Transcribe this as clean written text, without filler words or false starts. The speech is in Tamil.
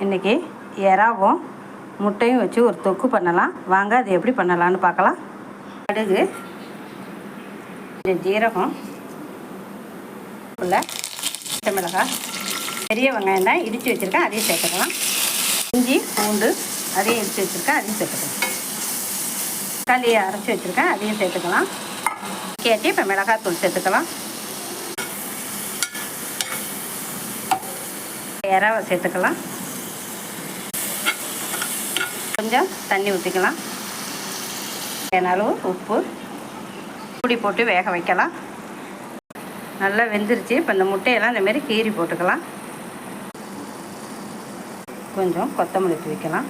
இன்றைக்கி எறாவும் முட்டையும் வச்சு ஒரு தொக்கு பண்ணலாம். வாங்க அது எப்படி பண்ணலான்னு பார்க்கலாம். கடுகு, ஜீரகம், பச்சை மிளகாய், பெரிய வெங்காயம் தான் இடித்து வச்சுருக்கேன், அதையும் சேர்த்துக்கலாம். இஞ்சி பூண்டு அதையும் இடித்து வச்சுருக்கேன், அதையும் சேர்த்துக்கலாம். தக்காளியை அரைச்சி வச்சுருக்கேன், அதையும் சேர்த்துக்கலாம். கேட்டி இப்போ மிளகாத்தூள் சேர்த்துக்கலாம். எறாவை சேர்த்துக்கலாம். கொஞ்சம் தண்ணி ஊற்றிக்கலாம். அளவு உப்பு பொடி போட்டு வேக வைக்கலாம். நல்லா வெந்துருச்சு. இப்போ இந்த முட்டையெல்லாம் இந்தமாரி கீறி போட்டுக்கலாம். கொஞ்சம் கொத்தமல்லி தூவி வைக்கலாம்.